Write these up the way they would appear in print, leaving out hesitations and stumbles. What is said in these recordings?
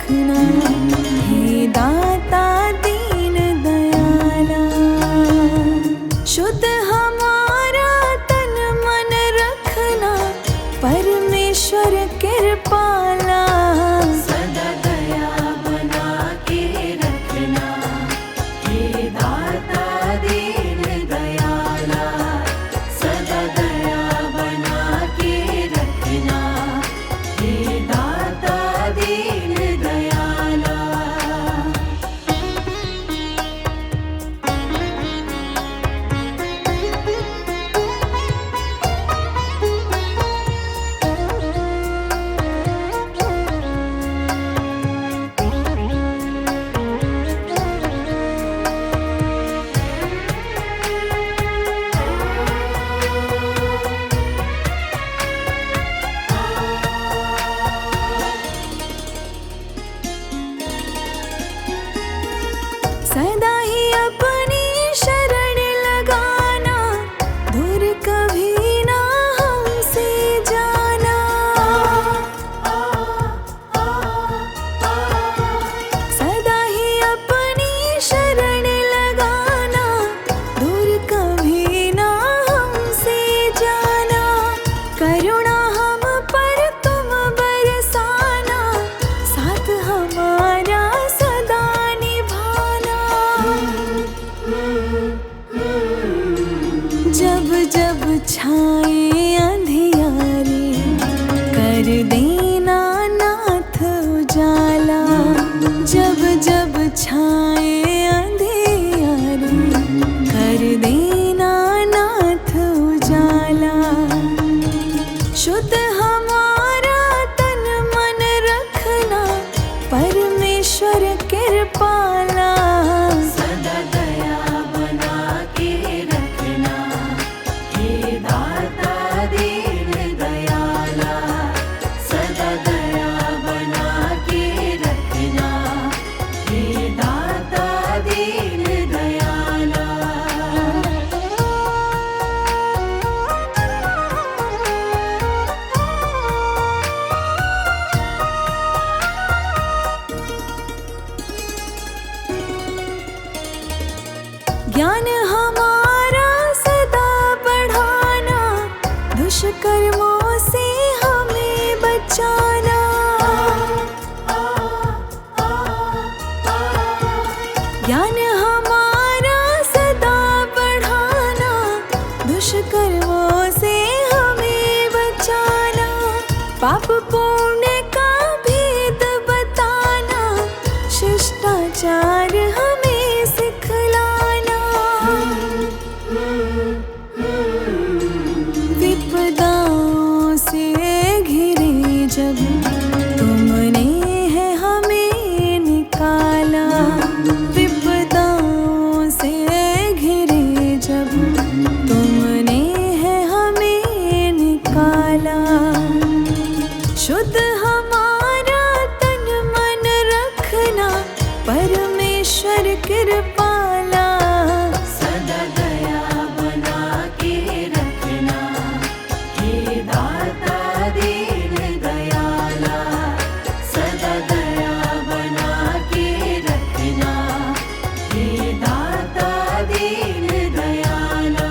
रखना, हे दाता दीन दयाला। शुद्ध हमारा तन मन रखना, परमेश्वर कृपाला। सदा दया बना के रखना, हे दाता दीन दयाला। सदा दया बना के रखना, हे दाता दीन दयाला। सदा ही अपनी शरण लगाना, दूर कभी ना हमसे जाना। सदा ही अपनी शरण लगाना, दूर कभी ना हमसे जाना। करुणा हम पर तुम बरसाना, साथ हमारा सदा निभाना। जब जब छाए अंधियारे, कर देना नाथ उजाला। जब जब छाए अंधियारे, कर देना नाथ उजाला। शुद्ध हमारा तन मन रखना, परमेश्वर कृपाला। सदा दया बना के रखना, हे दाता दीन दयाला। सदा दया बना के रखना, हे दाता दीन दयाला। ज्ञान हमारा सदा बढ़ाना, दुष्कर्मों से हमें बचाना। ज्ञान हमारा सदा बढ़ाना, दुष्कर्मों से हमें बचाना। पाप पुण्य का भेद बताना, शिष्टाचार हमें सिखलाना। विपदाओं से घिरे जब, तुमने है हमें निकाला। विपदाओं से घिरे जब, तुमने है हमें निकाला। शुद्ध हमारा तन मन रखना, परमेश्वर कृपाला। सदा दया बना के रखना, हे दाता दीन दयाला। सदा दया बना के रखना, हे दाता दीन दयाला।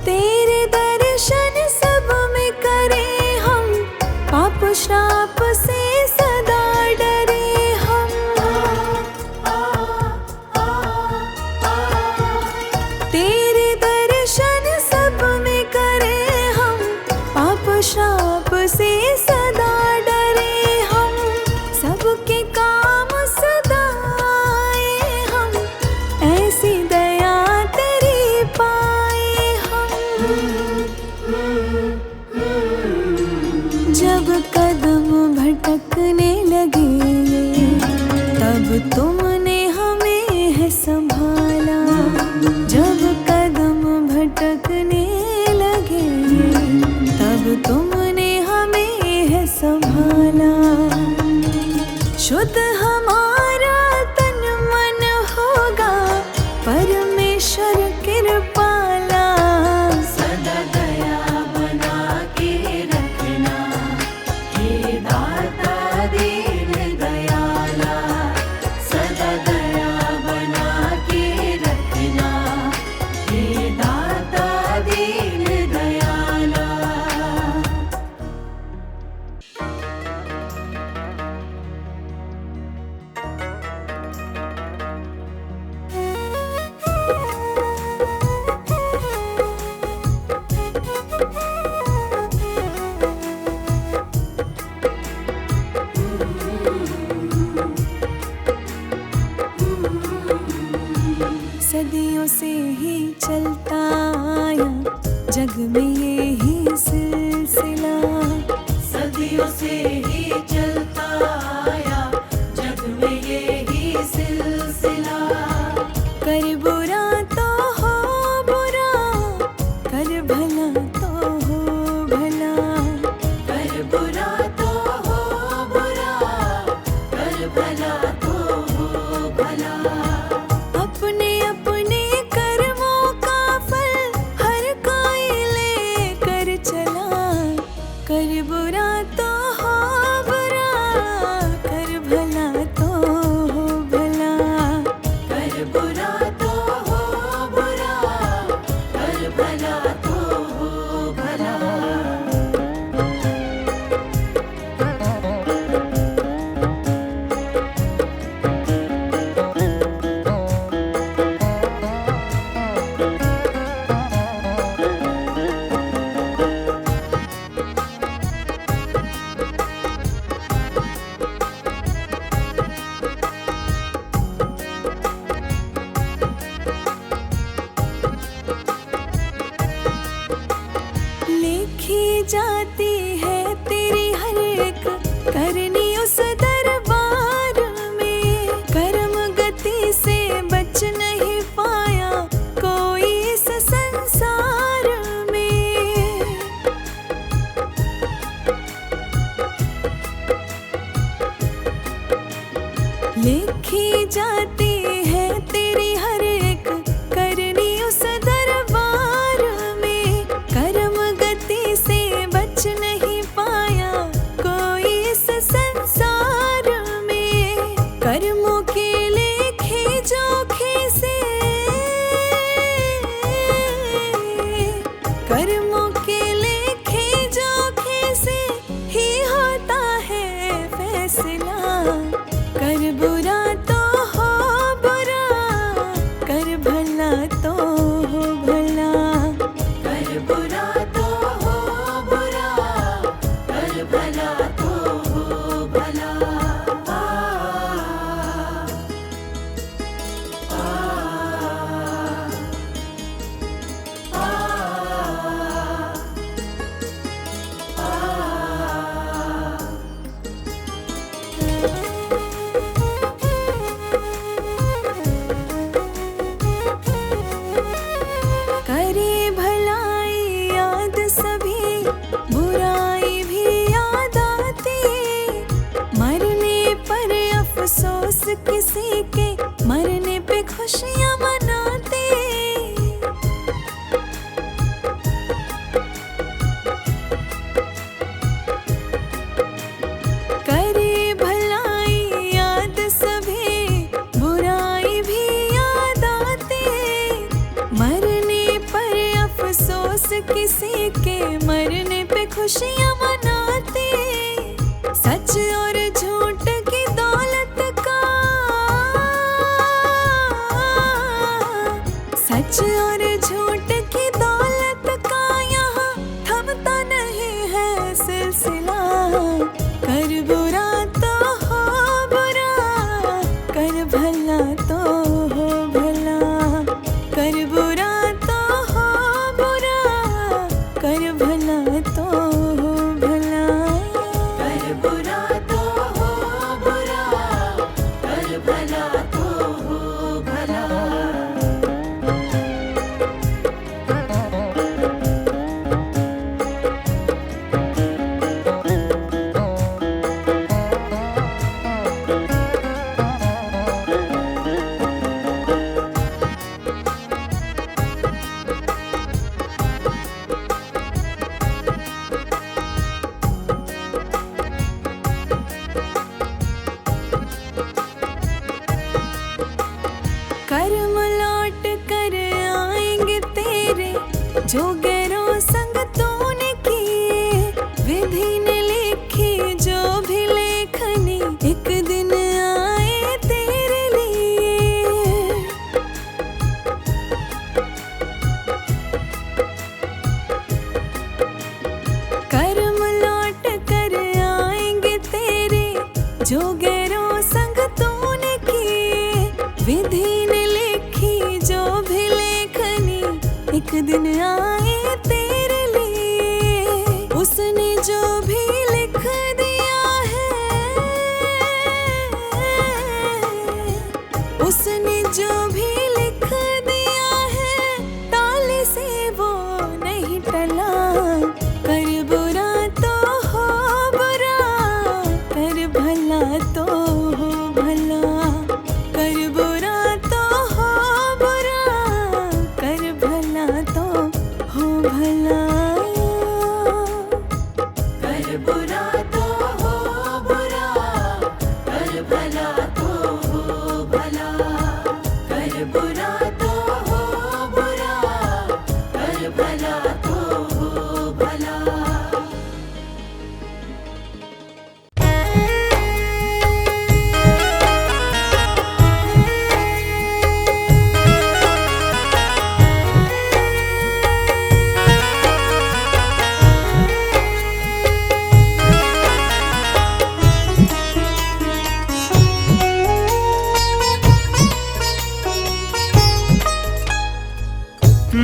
तेरे दर्शन सब में करें हम, पाप श्राप से सदा डरे हम। तेरे दर्शन सब में करें हम, पाप श्राप से सदा डरे हम। सबके काम सदा आए हम, ऐसी दया तेरी पाए हम। जब कदम भटकने लगे, तब तुमने हमें है संभाला। जब कदम भटकने लगे, तब तुमने हमें है संभाला। शुद्ध हमारा तन मन होगा, परमेश्वर कृपाला। सदा दया बना के रखना, हे दाता दीन दयाला। सदा दया बना के रखना, हे दाता दीन दयाला। सदियों से ही चलता आया जग में ये ही सिलसिला। सदियों से ही चलता आया जग में ये ही सिलसिला। कर बुरा तो हो बुरा, कर भला तो हो भला। कर बुरा तो हो बुरा, कर भला तो हो भला। अपने अपने कर्मों का फल हर कोई लेकर चला। कर बुरा तो हो बुरा, कर भला तो हो भला। कर बुरा तो हो बुरा, कर भला तो हो भला। लिखी जाती है तेरी हर एक करनी उस दरबार में। कर्म गति से बच नहीं पाया कोई इस संसार में। लिखी जाती है तेरी हर एक करनी उस दरबार में। कर्म गति से बच नहीं पाया कोई इस संसार में। कर्मों के लेखे जोखे से, कर्मों के लेखे जोखे से ही होता है फैसला। कर बुरा तो हो बुरा, कर भला तो हो भला। कर बुरा तो हो बुरा, कर भला तो हो भला। करे भलाई याद सभी, बुराई भी याद आती। मरने पर अफसोस किसी के, मरने पे खुशियाँ मनाते। करे भलाई याद सभी, बुराई भी याद आती। मरने पर अफसोस किसी के, मरने पे खुशियाँ मनाते। सच और झूठ की दौलत का, सच और झूठ की दौलत का यहाँ थमता नहीं है सिलसिला। कर बुरा तो हो बुरा, कर भला तो हो भला। कर बुरा तो हो बुरा, कर भला तो हो भला। कर बुरा जो गैरों संग तूने किए, विधि ने लिखी जो भी लेखनी, एक दिन आए तेरे लिए। उसने जो भी लिख दिया है, उसने जो भी लिख दिया है, ताले से वो नहीं टला। कर बुरा तो हो बुरा, कर भला तो हो भला। कर बुरा तो हो बुरा, कर भला तो हो भला। कर बुरा तो हो बुरा, कर भला तो हो भला। कर बुरा तो हो बुरा, कर भला तो हो भला।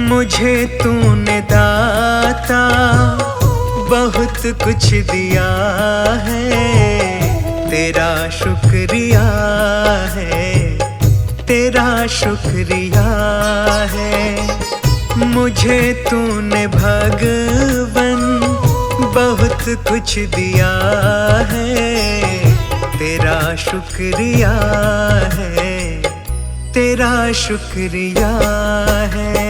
मुझे तूने दाता बहुत कुछ दिया है, तेरा शुक्रिया है, तेरा शुक्रिया है। मुझे तूने भगवन बहुत कुछ दिया है, तेरा शुक्रिया है, तेरा शुक्रिया है।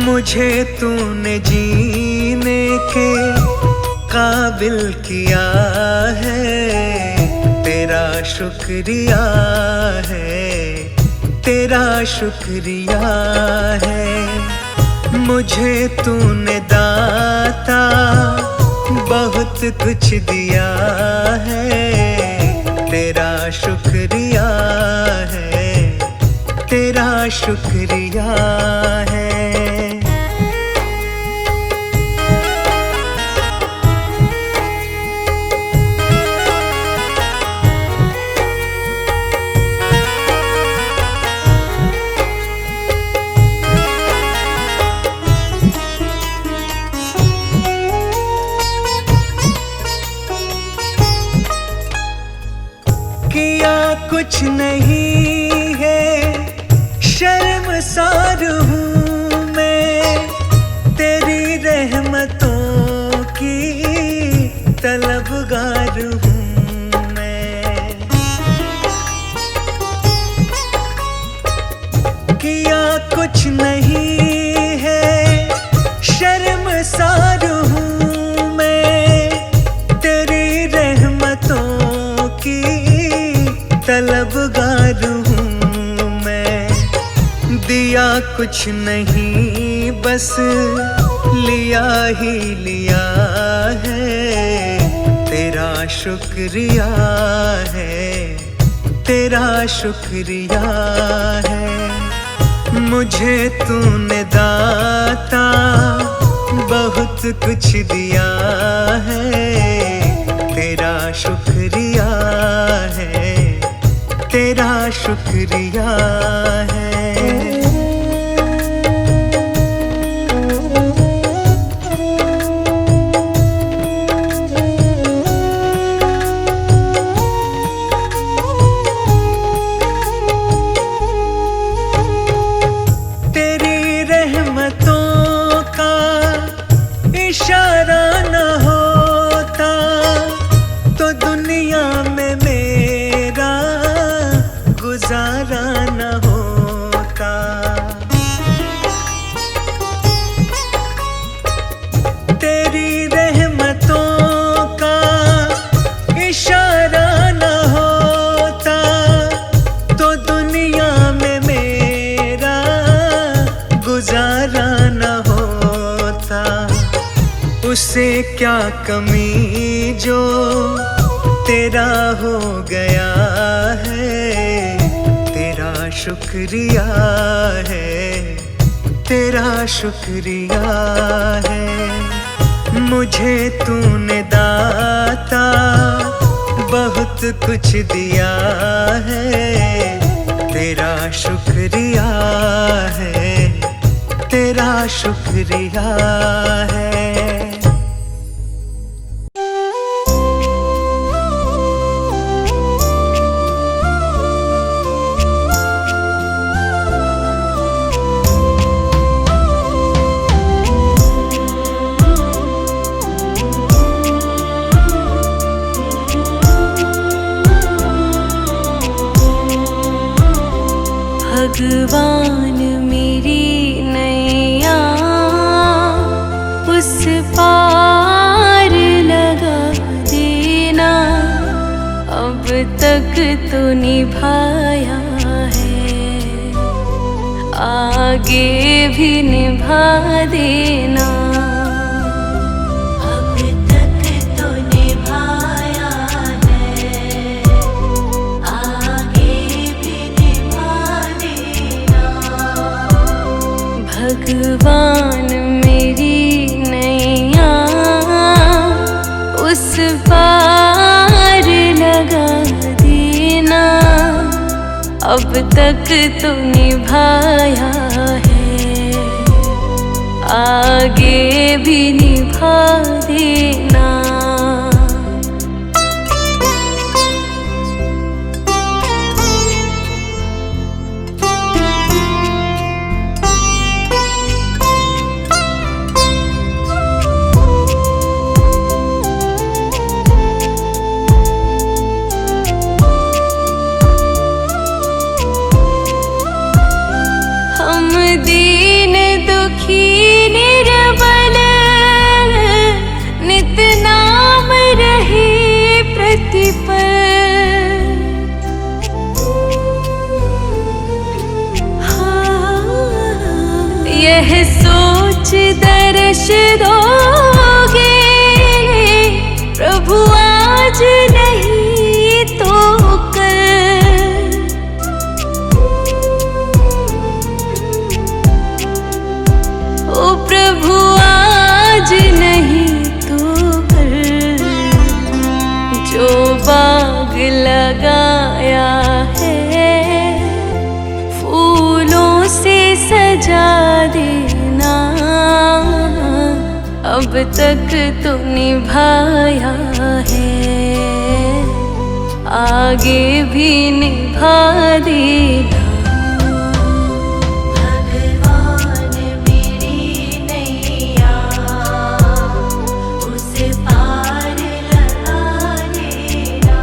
मुझे तूने जीने के काबिल किया है, तेरा शुक्रिया है, तेरा शुक्रिया है। मुझे तूने दाता बहुत कुछ दिया है, तेरा शुक्रिया है, तेरा शुक्रिया है। किया कुछ नहीं है, शर्मसार हूँ मैं, तेरी रहमतों की तलबगार हूँ मैं। किया कुछ नहीं है, शर्मसार हूँ मैं, तेरी रहमतों की तलबगार हूँ मैं। दिया कुछ नहीं बस लिया ही लिया है, तेरा शुक्रिया है, तेरा शुक्रिया है। मुझे तूने दाता बहुत कुछ दिया है, तेरा शुक्रिया है, तेरा शुक्रिया है। तेरी रहमतों का इशारा गुजारा न होता। उसे क्या कमी जो तेरा हो गया है। तेरा शुक्रिया है, तेरा शुक्रिया है। मुझे तूने दाता बहुत कुछ दिया है। तेरा शुक्रिया है, तेरा शुक्रिया है। भगवान मेरी नैया उस पार लगा देना। अब तक तो निभाया है, आगे भी निभा देना। अब तक तो निभाया है, आगे भी निभा देना। भगवान मेरी नैया उस पार लगा देना। अब तक तो निभाया है, आगे भी निभा देना। हम दीन दुखी निर्बल नित नाम रहे प्रतिपल। यह सोच दर्श दोगे प्रभु आज नहीं तो कल। ओ प्रभु आज नहीं तो कल। जो बाग लगाया है फूलों से सजा देना। अब तक तो निभाया है, आगे भी निभा देना। भगवान मेरी नैया उस पार लगा देना।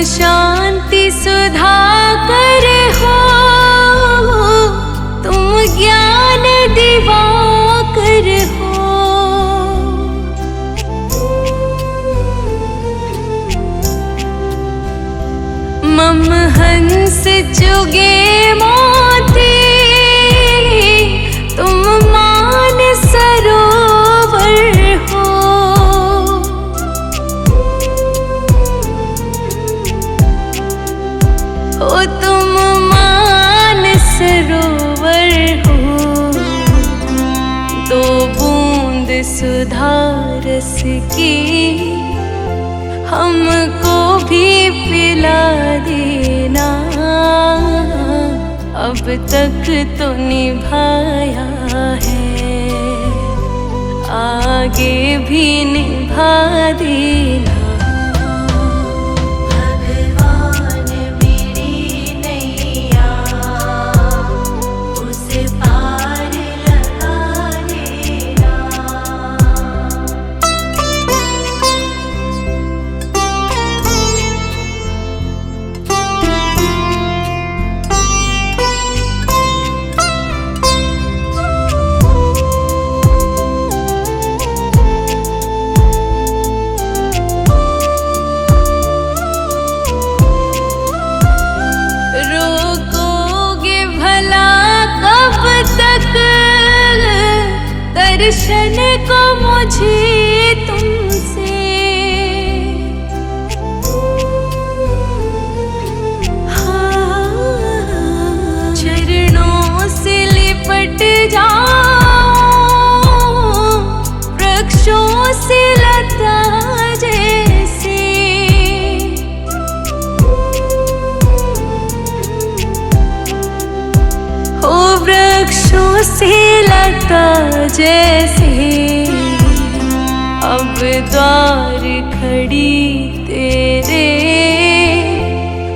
शांति सुधा कर हो, तुम ज्ञान दिवाकर हो। मम हंस चुगे मोती तुम मान सरोवर हो। ओ तुम मान सरोवर हो। दो बूंद सुधा रस की हमको भी पिला देना। अब तक तो निभाया है, आगे भी निभा देना। मुझे तुमसे। हाँ, चरणों से लिपट जाओ वृक्षों से लता जैसे। ओ वृक्षों से लता जैसे अब द्वार खड़ी तेरे,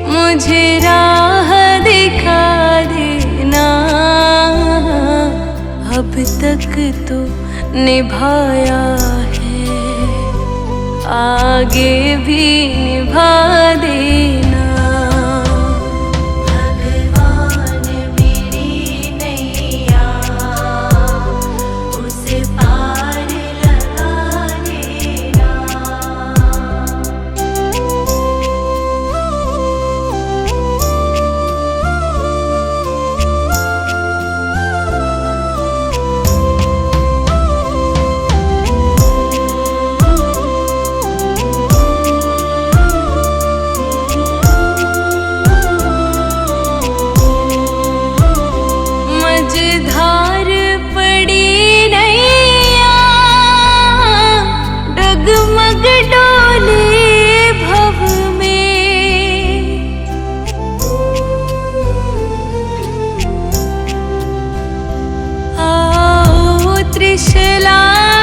मुझे राह दिखा देना। अब तक तो निभाया है, आगे भी निभा देना। भगवान मेरी नैया उस पार लगा देना। मझधार पड़ी नैया डगमग डोले भव में। आओ त्रिशलानंदन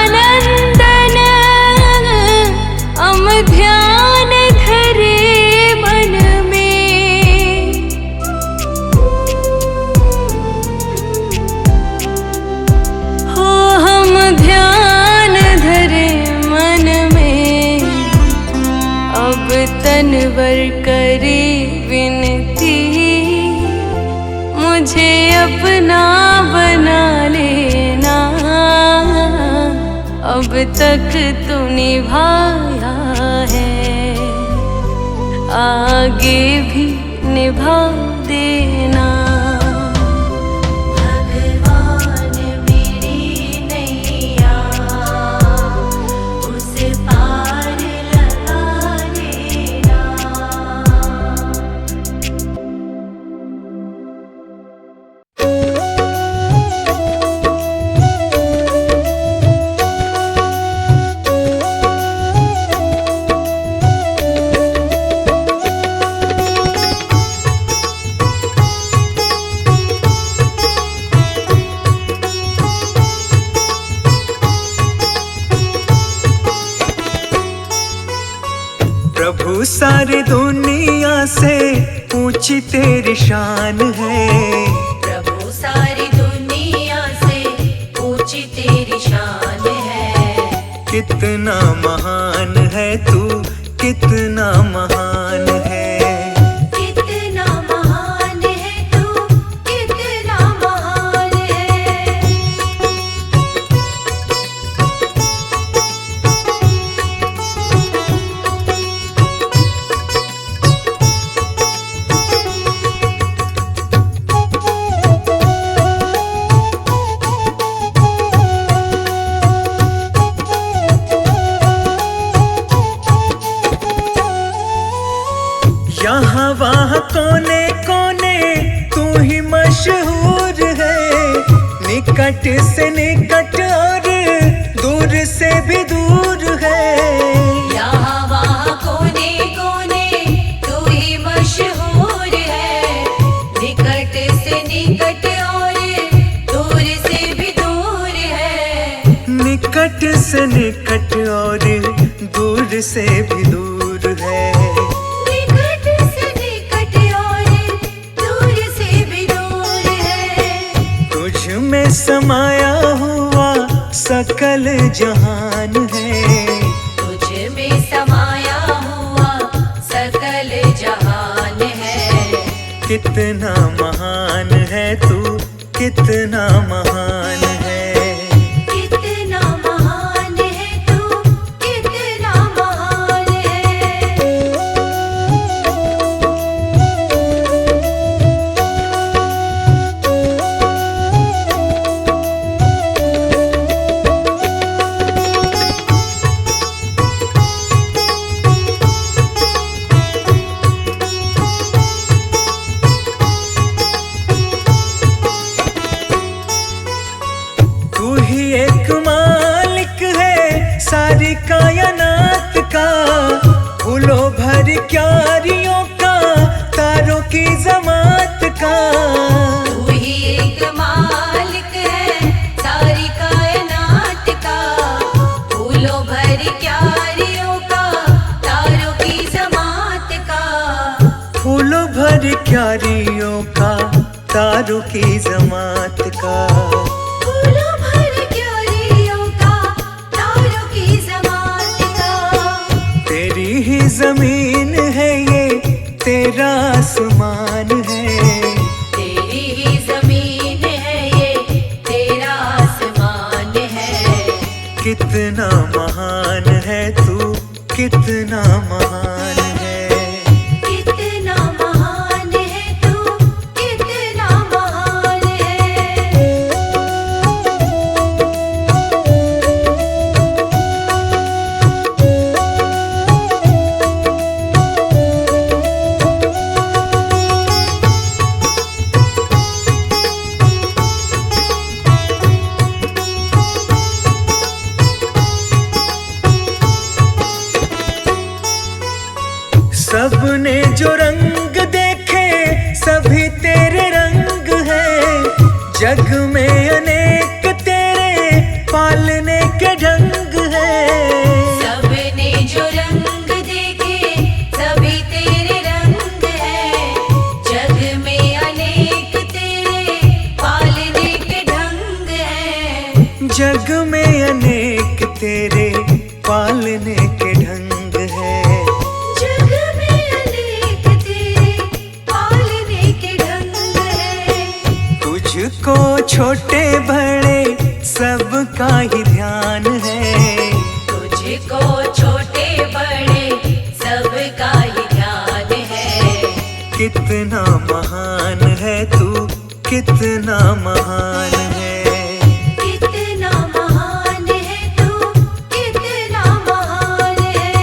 हम ध्यान धरे मन में। हो हम ध्यान धरे मन में, अब तनवर करे विनती। मुझे अपना बना लेना, अब तक तो निभाया है, आगे भी निभा देना। भगवान मेरी नैया उस पार लगा देना। प्रभु सारी दुनिया से ऊंची तेरी शान है। प्रभु सारी दुनिया से ऊंची तेरी शान है। कितना महान है तू, कितना महान है। कितना महान है तू, कितना महान है। यहाँ वहाँ कोने कोने तू ही मशहूर है। निकट से निकट और दूर से भी दूर है। यहाँ वहाँ कोने कोने तू ही मशहूर है। निकट से निकट और दूर से भी दूर है। निकट से निकट और दूर से भी दूर है। निकट से निकट और दूर से भी दूर है। तुझ में समाया हुआ सकल जहान है। तुझ में समाया हुआ सकल जहान है। कितना महान है तू, कितना महान है। कितना महान है तू, कितना महान है। भर क्यारियों का, तारों की जमात का। फूलों भर क्यारियों का, तारों की जमात का। तेरी ही जमीन है ये, तेरा आसमान है। तेरी ही जमीन है ये, तेरा आसमान है। कितना महान है तू, कितना महान है। कितना महान है तू, कितना महान है। सबने जो रंग देखे सभी तेरे रंग हैं। जग में अनेक तेरे पालने के ढंग हैं। सबने जो रंग देखे, सभी तेरे रंग हैं। जग में अनेक तेरे पालने के ढंग हैं। जग में अनेक तेरे पालने के ढंग हैं। जग में अनेक तेरे पालने के ढंग हैं। तुझको छोटे बड़े सबका ही ध्यान है। तुझको छोटे बड़े सबका ही ध्यान है। कितना महान है तू, कितना महान है। कितना महान है तू, कितना महान है।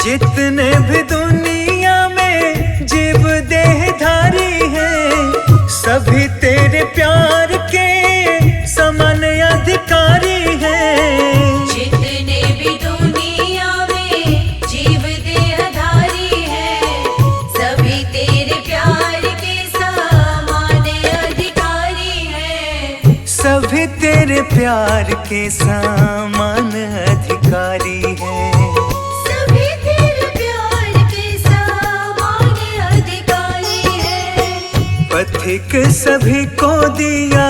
जितने भी दुनिया में जीव देहधारी हैं, सभी तेरे प्यार के समान अधिकारी हैं। जितने भी दुनिया में जीव देहधारी हैं, सभी तेरे प्यार के समान अधिकारी हैं। सभी तेरे प्यार के समान अधिकारी हैं। सभी तेरे प्यार के समान अधिकारी हैं। पथिक सभी को दिया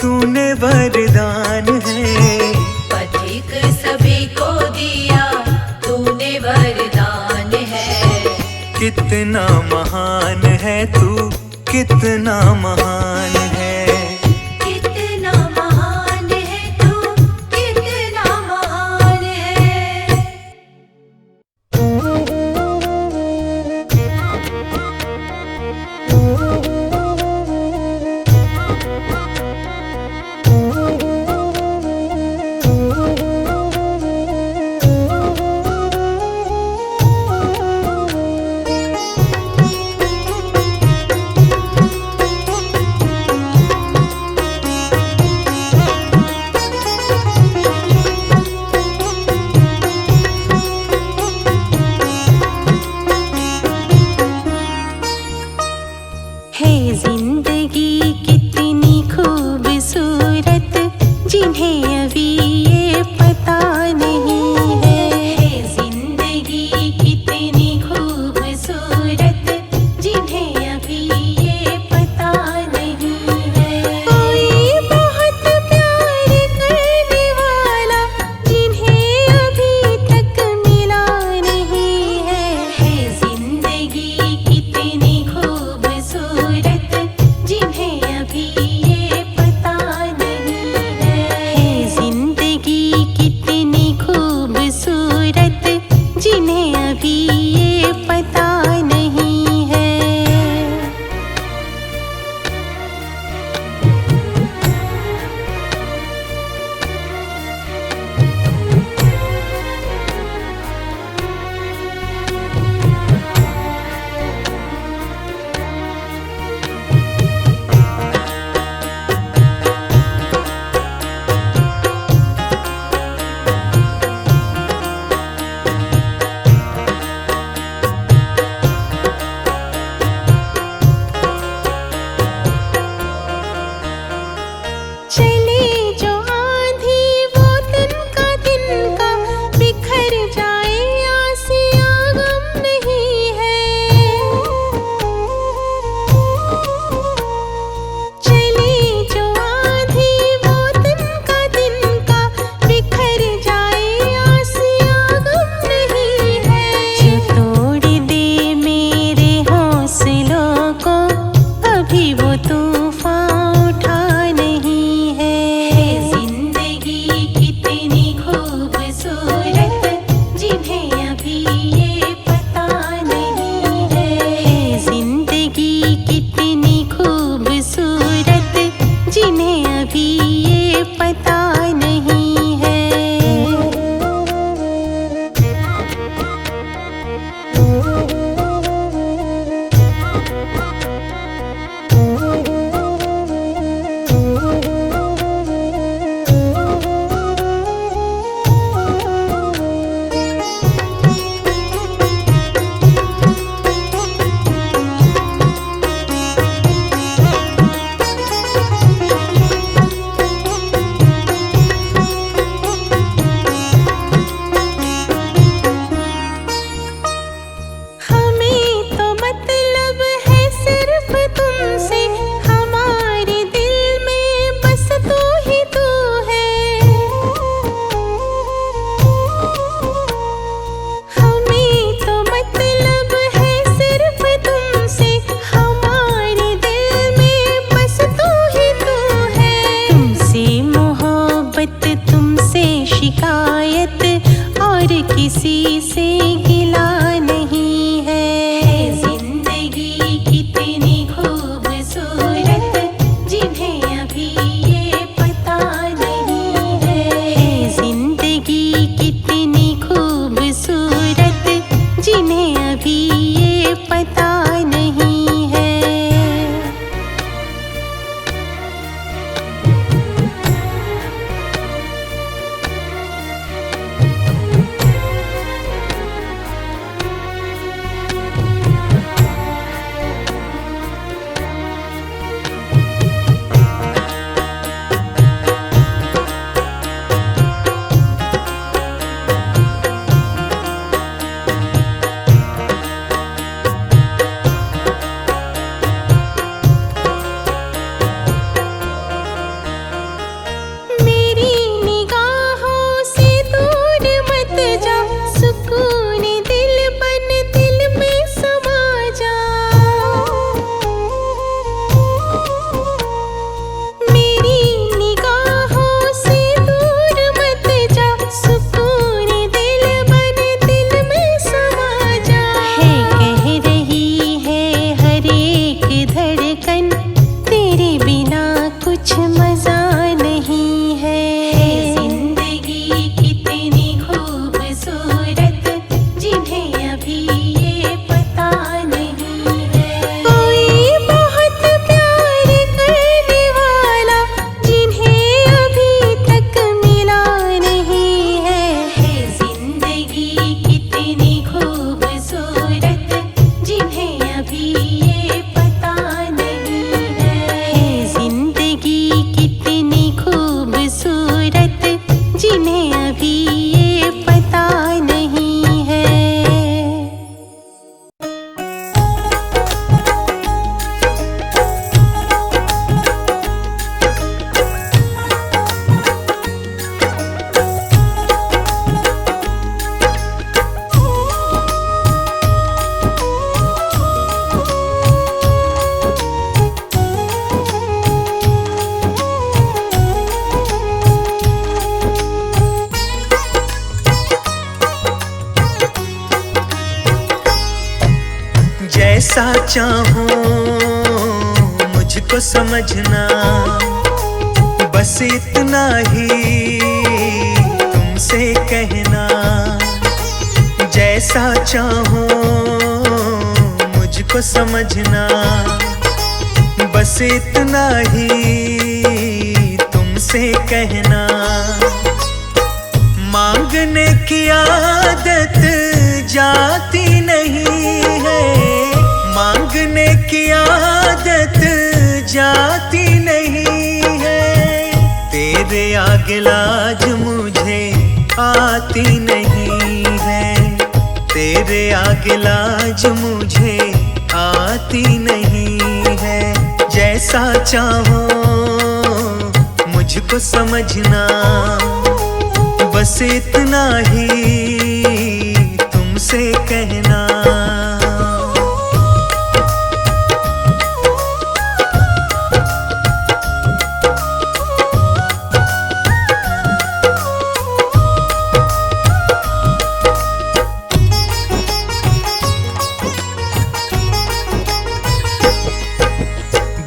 तूने वरदान है। पथिक सभी को दिया तूने वरदान है। कितना महान है तू, कितना महान है। कितना महान है तू, कितना महान है। कुछ मजा नहीं है। जिंदगी कितनी खूबसूरत जिन्हें अभी ये पता नहीं है। कोई बहुत प्यार करने वाला जिन्हें अभी तक मिला नहीं है। जिंदगी कितनी खूबसूरत जिन्हें अभी ये पता नहीं है। जिंदगी कितनी खूबसूरत जिन्हें अभी ये पता नहीं है। जैसा चाहो मुझको समझना, बस इतना ही तुमसे कहना। जैसा चाहो मुझको समझना, बस इतना ही तुमसे कहना। मांगने की आदत जाती नहीं है, मांगने की आदत जाती नहीं है। तेरे आगे लाज मुझे आती नहीं है, तेरे आगे लाज मुझे आती नहीं है। जैसा चाहो मुझको समझना, बस इतना ही तुमसे कहना।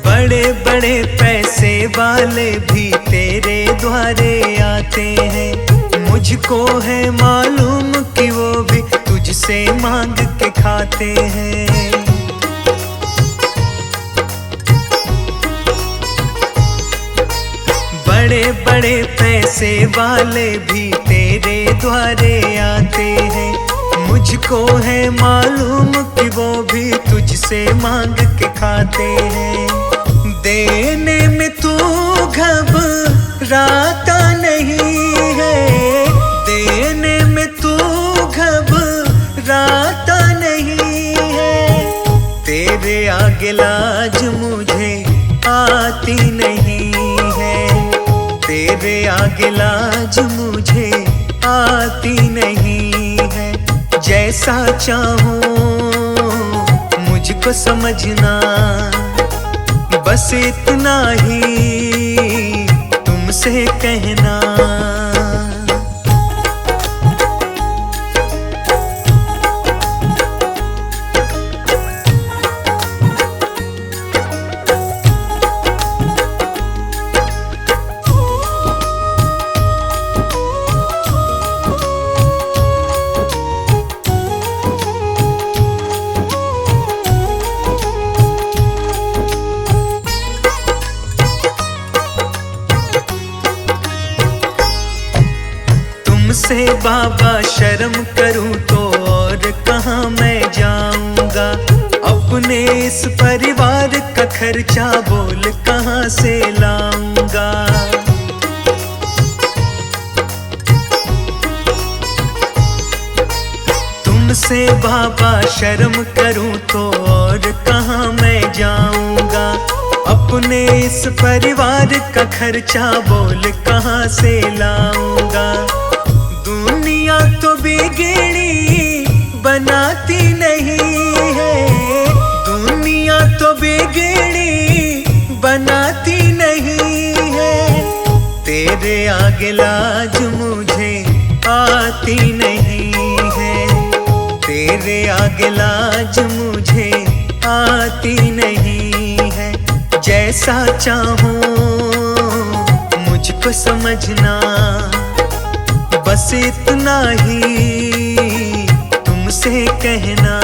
बड़े बड़े पैसे वाले भी तेरे द्वारे आते हैं। मुझको है मालूम कि वो भी तुझसे मांग के खाते हैं। बड़े बड़े पैसे वाले भी तेरे द्वारे आते हैं। मुझको है मालूम कि वो भी तुझसे मांग के खाते हैं। देने में तू घबराता नहीं है, देने में तू घबराता नहीं है। तेरे आगे लाज मुझे आती नहीं है, तेरे आगे लाज मुझे आती नहीं है। जैसा चाहो मुझको समझना, बस इतना ही तुमसे कहना। तुमसे बाबा शर्म करूं तो और कहाँ मैं जाऊंगा। अपने इस परिवार का खर्चा बोल कहाँ से लाऊंगा। तुमसे बाबा शर्म करूं तो और कहाँ मैं जाऊंगा। अपने इस परिवार का खर्चा बोल कहाँ से लाऊंगा। दुनिया तो बिगड़ी बनाती नहीं है, दुनिया तो बिगड़ी बनाती नहीं है। तेरे आगे लाज मुझे आती नहीं है, तेरे आगे लाज मुझे आती नहीं है। जैसा चाहूं मुझको समझना, बस इतना ही तुमसे कहना।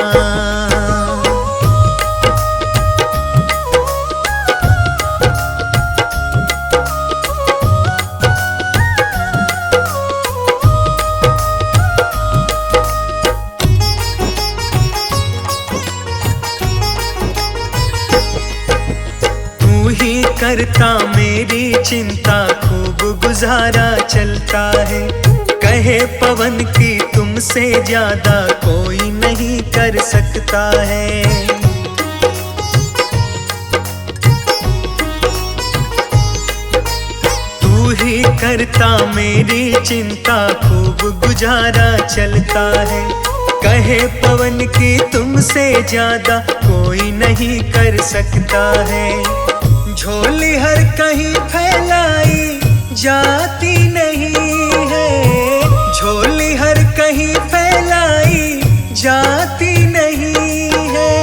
करता मेरी चिंता, खूब गुजारा चलता है। कहे पवन की तुमसे ज्यादा कोई नहीं कर सकता है। तू ही करता मेरी चिंता, खूब गुजारा चलता है। कहे पवन की तुमसे ज्यादा कोई नहीं कर सकता है। झोली हर कहीं फैलाई जाती नहीं है, झोली हर कहीं फैलाई जाती नहीं है।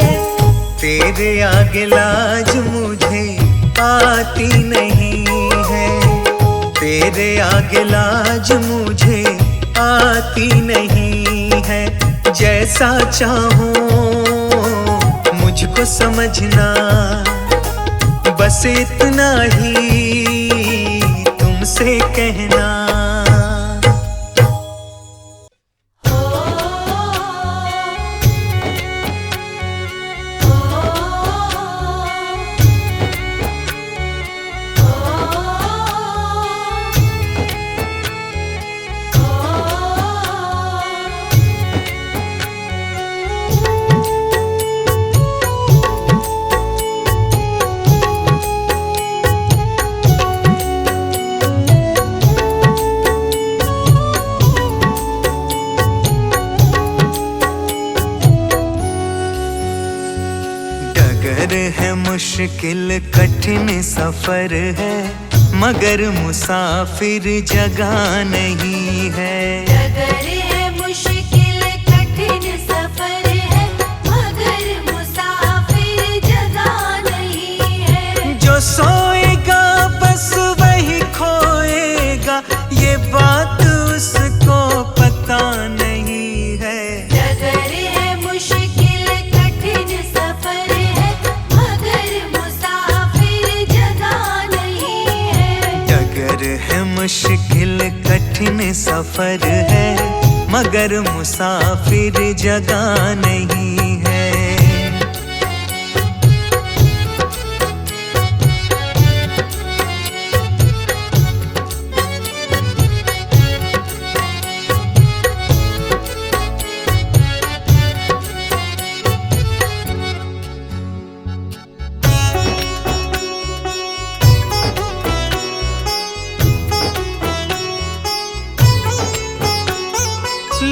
तेरे आगे लाज मुझे आती नहीं है, तेरे आगे लाज मुझे आती नहीं है। जैसा चाहो मुझको समझना, बस इतना ही तुमसे कहना। है मुश्किल कठिन सफर है, मगर मुसाफिर जगह नहीं है। डगर है मुश्किल कठिन सफर है, मगर मुसाफिर जगह नहीं है। जो सोएगा बस वही खोएगा, ये बात उसको पता नहीं है। डगर है मुश्किल कठिन सफर है, मुश्किल कठिन सफर है, मगर मुसाफिर जगह नहीं है।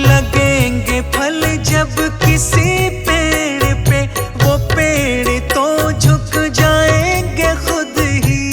लगेंगे फल जब किसी पेड़ पे, वो पेड़ तो झुक जाएंगे खुद ही।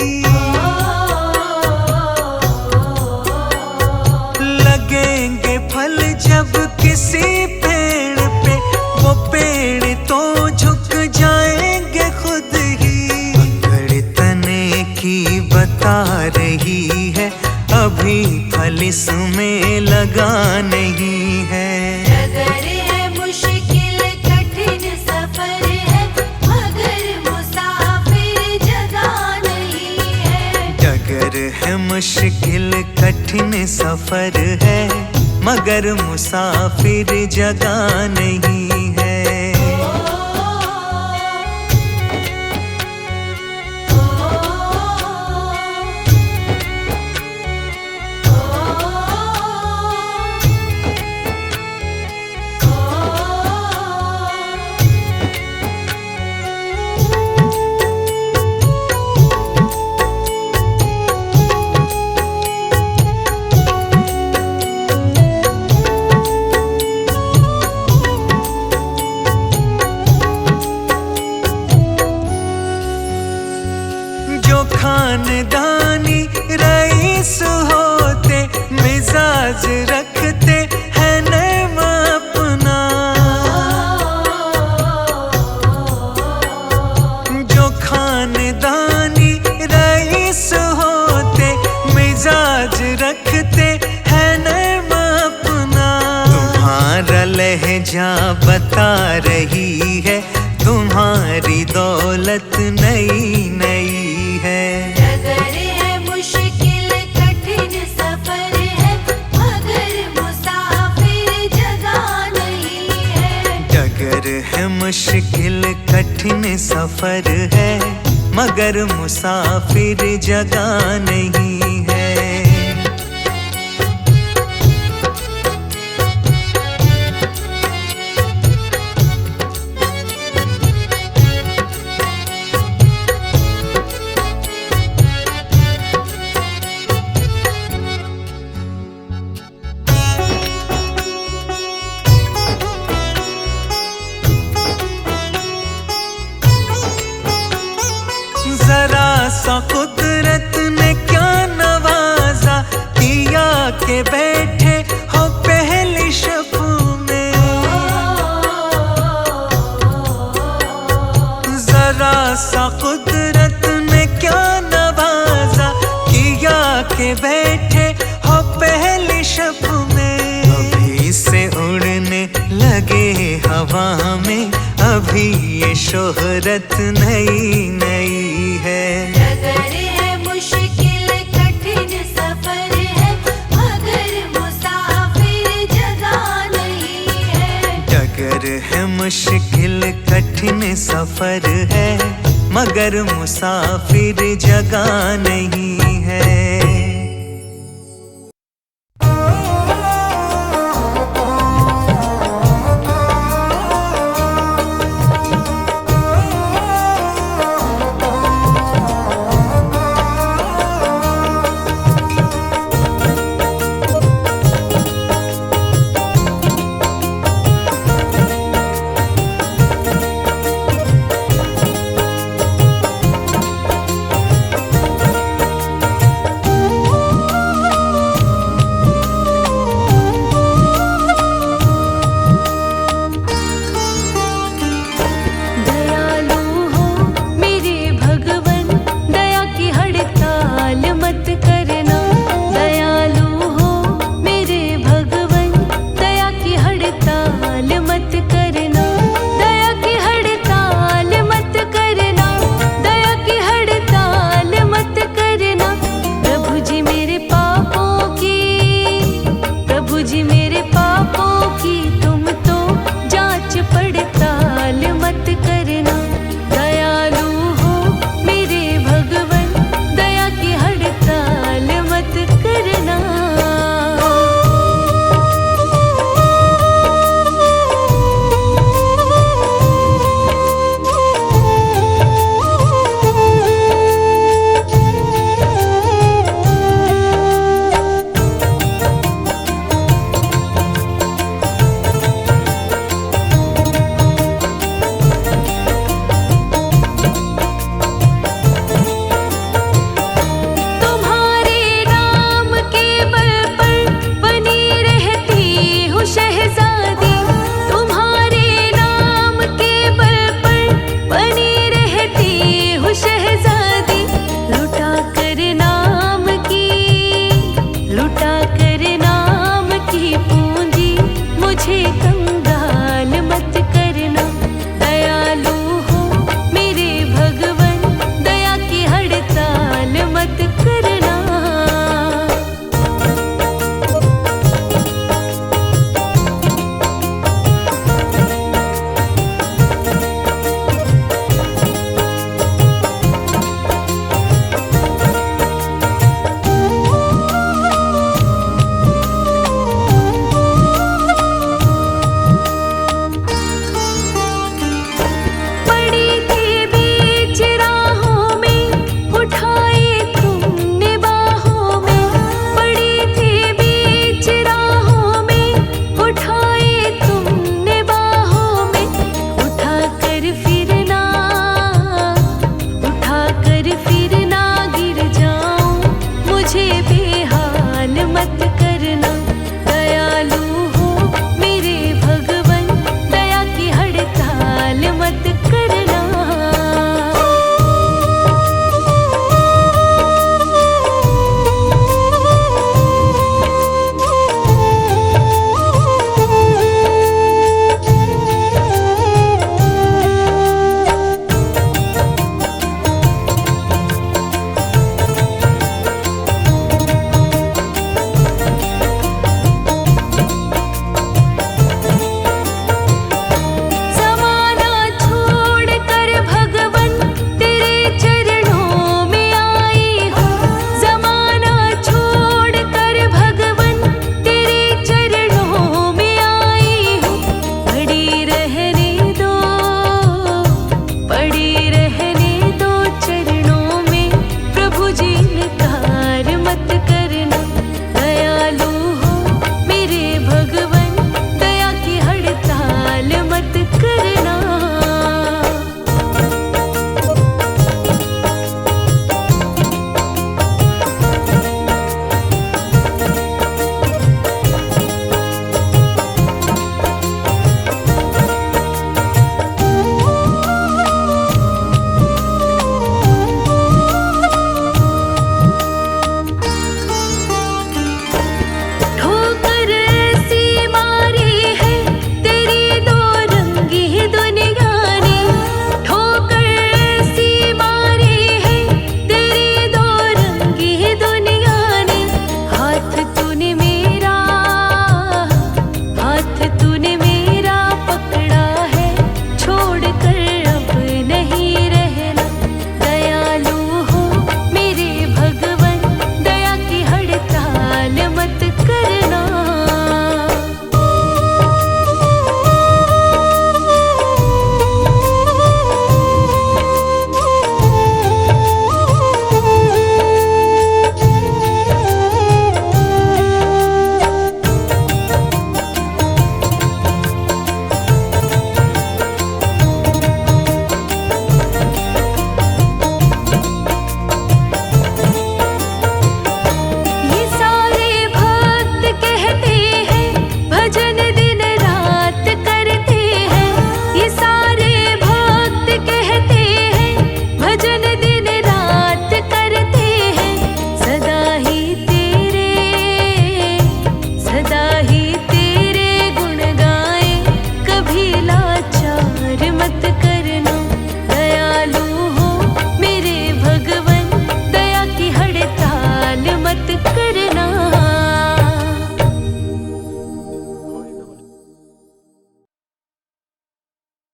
लगेंगे फल जब किसी पेड़ पे, वो पेड़ तो झुक जाएंगे खुद ही। अकड़ तने की बता रही है, अभी फल इसमें लगा नहीं है। डगर है मुश्किल कठिन सफर है, मगर मुसाफिर जगह नहीं है। डगर है मुश्किल कठिन सफर है, मगर मुसाफिर जगह नहीं है। खानदानी रईस होते, मिजाज रखते हैं नैम अपना। जो खानदानी रईस होते, मिजाज वजह बता रही है, तुम्हारी दौलत नई नई है। डगर है मुश्किल कठिन सफर है, मगर मुसाफिर जगह नहीं है। डगर है मुश्किल कठिन सफर है, मगर मुसाफिर जगह नहीं है। जरा सा कुदरत ने क्या नवाजा, किया के बैठे हो पहली शब में। जरा सा कुदरत ने क्या नवाजा, किया के बैठे हो पहली शब में। अभी से उड़ने लगे हवा में, अभी ये शोहरत नई नई है। डगर है मुश्किल कठिन सफर है, मगर मुसाफिर जगह नहीं है। डगर है मुश्किल कठिन सफर है, मगर मुसाफिर जगह नहीं